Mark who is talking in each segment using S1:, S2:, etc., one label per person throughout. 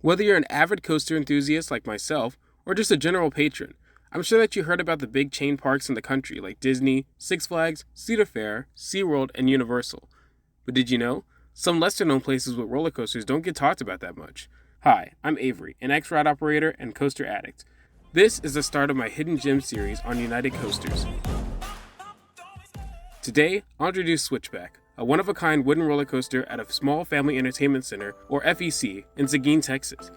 S1: Whether you're an avid coaster enthusiast like myself, or just a general patron, I'm sure that you heard about the big chain parks in the country like Disney, Six Flags, Cedar Fair, SeaWorld, and Universal. But did you know? Some lesser known places with roller coasters don't get talked about that much. Hi, I'm Avery, an ex-ride operator and coaster addict. This is the start of my Hidden Gem series on United Coasters. Today, I'll introduce Switchback, a one-of-a-kind wooden roller coaster at a small family entertainment center, or FEC, in Seguin, Texas.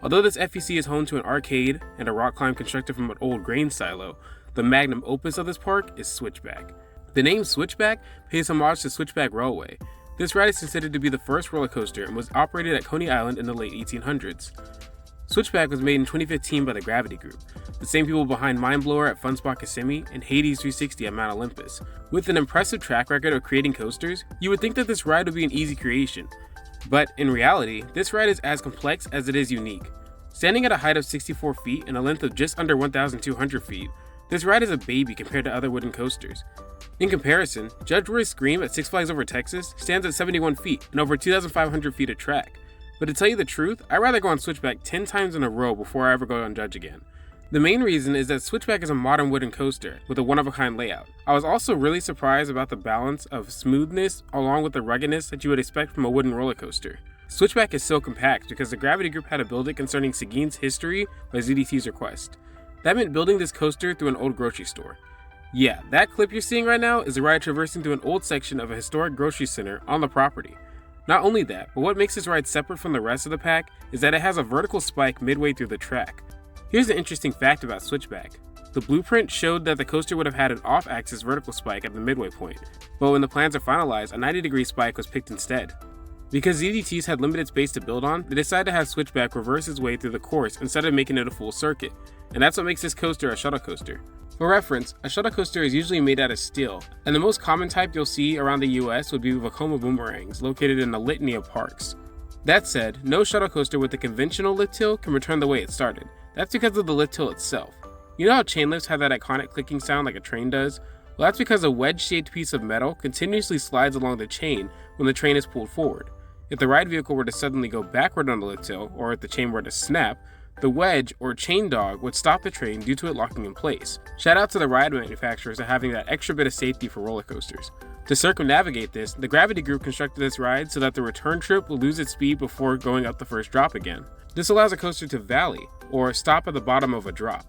S1: Although this FEC is home to an arcade and a rock climb constructed from an old grain silo, the magnum opus of this park is Switchback. The name Switchback pays homage to Switchback Railway. This ride is considered to be the first roller coaster and was operated at Coney Island in the late 1800s. Switchback was made in 2015 by the Gravity Group, the same people behind Mindblower at Fun Spot Kissimmee and Hades 360 at Mount Olympus. With an impressive track record of creating coasters, you would think that this ride would be an easy creation. But in reality, this ride is as complex as it is unique. Standing at a height of 64 feet and a length of just under 1,200 feet, this ride is a baby compared to other wooden coasters. In comparison, Judge Roy's Scream at Six Flags Over Texas stands at 71 feet and over 2,500 feet of track. But to tell you the truth, I'd rather go on Switchback 10 times in a row before I ever go on Judge again. The main reason is that Switchback is a modern wooden coaster with a one-of-a-kind layout. I was also really surprised about the balance of smoothness along with the ruggedness that you would expect from a wooden roller coaster. Switchback is so compact because the Gravity Group had to build it concerning Seguin's history by ZDT's request. That meant building this coaster through an old grocery store. Yeah, that clip you're seeing right now is a ride traversing through an old section of a historic grocery center on the property. Not only that, but what makes this ride separate from the rest of the pack is that it has a vertical spike midway through the track. Here's an interesting fact about Switchback. The blueprint showed that the coaster would have had an off-axis vertical spike at the midway point, but when the plans are finalized, a 90-degree spike was picked instead. Because ZDTs had limited space to build on, they decided to have Switchback reverse its way through the course instead of making it a full circuit, and that's what makes this coaster a shuttle coaster. For reference, a shuttle coaster is usually made out of steel, and the most common type you'll see around the US would be Vekoma boomerangs, located in a litany of parks. That said, no shuttle coaster with a conventional lift hill can return the way it started. That's because of the lift hill itself. You know how chain lifts have that iconic clicking sound like a train does? Well, that's because a wedge-shaped piece of metal continuously slides along the chain when the train is pulled forward. If the ride vehicle were to suddenly go backward on the lift hill, or if the chain were to snap, the wedge or chain dog would stop the train due to it locking in place. Shout out to the ride manufacturers for having that extra bit of safety for roller coasters. To circumnavigate this, the Gravity Group constructed this ride so that the return trip will lose its speed before going up the first drop again. This allows a coaster to valley, or stop at the bottom of a drop.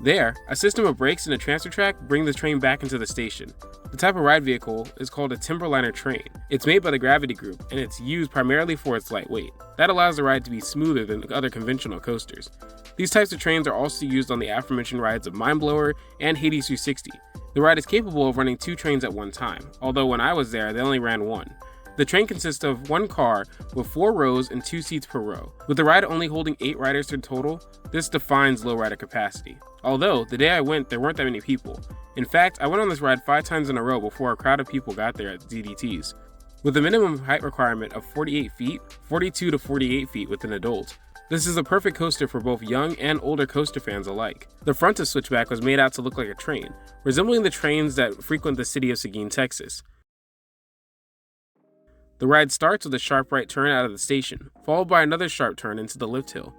S1: There, a system of brakes and a transfer track bring the train back into the station. The type of ride vehicle is called a Timberliner Train. It's made by the Gravity Group, and it's used primarily for its light weight. That allows the ride to be smoother than other conventional coasters. These types of trains are also used on the aforementioned rides of Mindblower and Hades 360. The ride is capable of running 2 trains at one time, although when I was there, they only ran 1. The train consists of 1 car with 4 rows and 2 seats per row. With the ride only holding 8 riders in total, this defines low rider capacity. Although, the day I went, there weren't that many people. In fact, I went on this ride 5 times in a row before a crowd of people got there at ZDT's. With a minimum height requirement of 48 feet, 42 to 48 feet with an adult, this is a perfect coaster for both young and older coaster fans alike. The front of Switchback was made out to look like a train, resembling the trains that frequent the city of Seguin, Texas. The ride starts with a sharp right turn out of the station, followed by another sharp turn into the lift hill.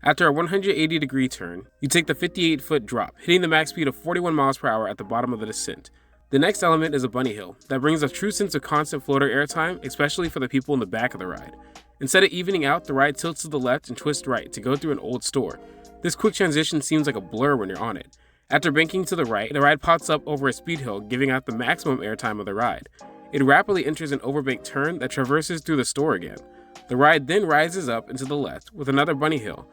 S1: After a 180-degree turn, you take the 58-foot drop, hitting the max speed of 41 miles per hour at the bottom of the descent. The next element is a bunny hill that brings a true sense of constant floater airtime, especially for the people in the back of the ride. Instead of evening out, the ride tilts to the left and twists right to go through an old store. This quick transition seems like a blur when you're on it. After banking to the right, the ride pops up over a speed hill, giving out the maximum airtime of the ride. It rapidly enters an overbanked turn that traverses through the store again. The ride then rises up into the left with another bunny hill.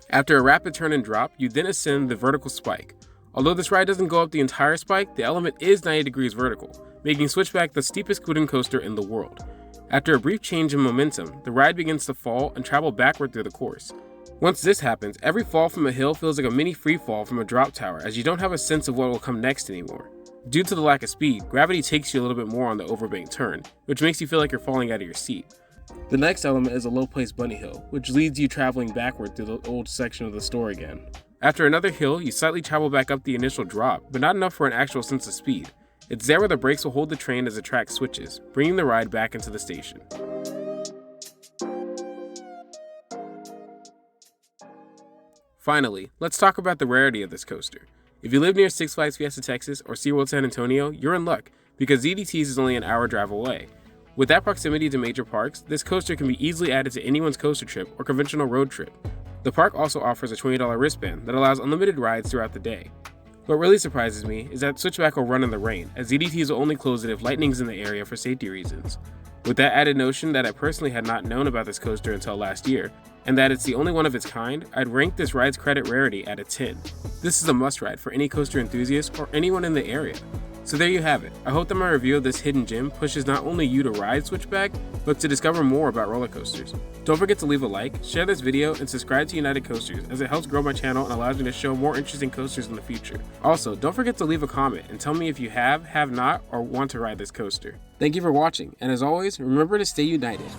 S1: After a rapid turn and drop, you then ascend the vertical spike. Although this ride doesn't go up the entire spike, the element is 90 degrees vertical, making Switchback the steepest wooden coaster in the world. After a brief change in momentum, the ride begins to fall and travel backward through the course. Once this happens, every fall from a hill feels like a mini free fall from a drop tower as you don't have a sense of what will come next anymore. Due to the lack of speed, gravity takes you a little bit more on the overbanked turn, which makes you feel like you're falling out of your seat. The next element is a low-placed bunny hill, which leads you traveling backward through the old section of the store again. After another hill, you slightly travel back up the initial drop, but not enough for an actual sense of speed. It's there where the brakes will hold the train as the track switches, bringing the ride back into the station. Finally, let's talk about the rarity of this coaster. If you live near Six Flags Fiesta Texas or SeaWorld San Antonio, you're in luck, because ZDT's is only an hour drive away. With that proximity to major parks, this coaster can be easily added to anyone's coaster trip or conventional road trip. The park also offers a $20 wristband that allows unlimited rides throughout the day. What really surprises me is that Switchback will run in the rain, as ZDTs will only close it if lightning's in the area for safety reasons. With that added notion that I personally had not known about this coaster until last year, and that it's the only one of its kind, I'd rank this ride's credit rarity at a 10. This is a must ride for any coaster enthusiast or anyone in the area. So there you have it. I hope that my review of this hidden gem pushes not only you to ride Switchback, but to discover more about roller coasters. Don't forget to leave a like, share this video, and subscribe to United Coasters, as it helps grow my channel and allows me to show more interesting coasters in the future. Also, don't forget to leave a comment and tell me if you have not, or want to ride this coaster. Thank you for watching, and as always, remember to stay united.